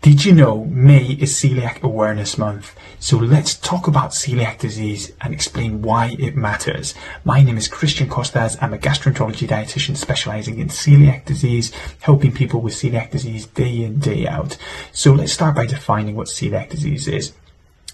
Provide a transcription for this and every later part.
Did you know May is Celiac Awareness Month? So let's talk about celiac disease and explain why it matters. My name is Cristian Costas. I'm a gastroenterology dietitian specializing in celiac disease, helping people with celiac disease day in, day out. So let's start by defining what celiac disease is.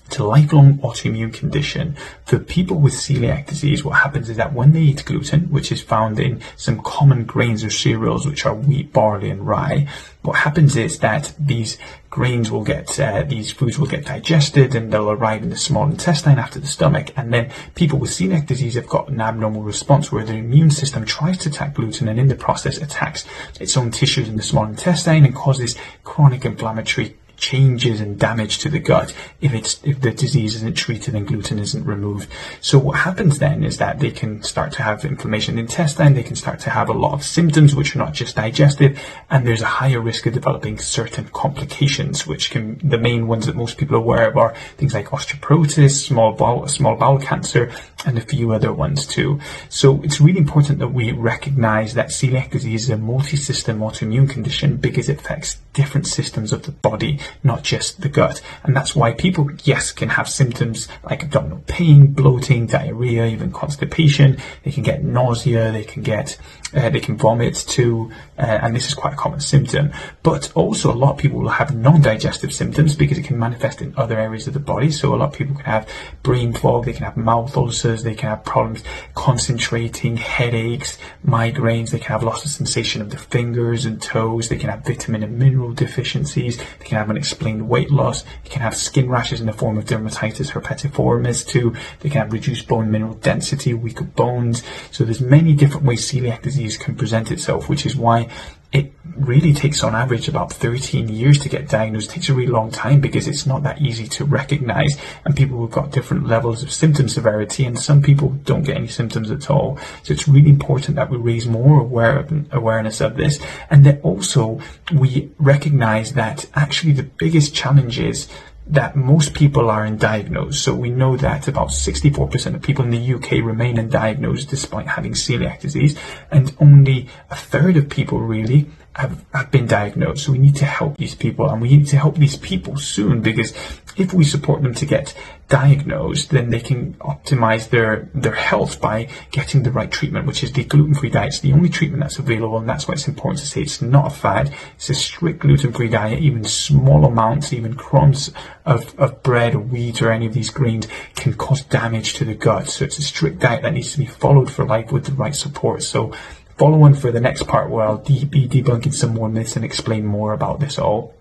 It's a lifelong autoimmune condition. For people with celiac disease, what happens is that when they eat gluten, which is found in some common grains or cereals, which are wheat, barley and rye, what happens is that these grains will get, these foods will get digested and they'll arrive in the small intestine after the stomach. And then people with celiac disease have got an abnormal response where their immune system tries to attack gluten and in the process attacks its own tissues in the small intestine and causes chronic inflammatory changes and damage to the gut if the disease isn't treated and gluten isn't removed. So what happens then is that they can start to have inflammation in the intestine, they can start to have a lot of symptoms which are not just digestive, and there's a higher risk of developing certain complications, which can, the main ones that most people are aware of are things like osteoporosis, small bowel cancer, and a few other ones too. So it's really important that we recognize that celiac disease is a multi-system autoimmune condition because it affects different systems of the body, not just the gut. And that's why people, yes, can have symptoms like abdominal pain, bloating, diarrhea, even constipation. They can get nausea, they can vomit too, and this is quite a common symptom. But also a lot of people will have non-digestive symptoms because it can manifest in other areas of the body. So a lot of people can have brain fog, they can have mouth ulcers, they can have problems concentrating, headaches, migraines, they can have loss of sensation of the fingers and toes, they can have vitamin and mineral deficiencies, they can have unexplained weight loss, they can have skin rashes in the form of dermatitis herpetiformis too, they can have reduced bone mineral density, weaker bones. So there's many different ways celiac disease can present itself, which is why it really takes on average about 13 years to get diagnosed. It takes a really long time because it's not that easy to recognize, and people have got different levels of symptom severity, and some people don't get any symptoms at all. So it's really important that we raise more awareness of this, and that also we recognize that actually the biggest challenge is that most people are undiagnosed. So we know that about 64% of people in the UK remain undiagnosed despite having celiac disease, and only a third of people really have been diagnosed. So we need to help these people, and we need to help these people soon, because if we support them to get diagnosed, then they can optimize their health by getting the right treatment, which is the gluten-free diet. It's the only treatment that's available, and that's why it's important to say it's not a fad. It's a strict gluten-free diet. Even small amounts, even crumbs of bread or wheat or any of these grains can cause damage to the gut. So it's a strict diet that needs to be followed for life with the right support. So follow on for the next part where I'll be debunking some more myths and explain more about this all.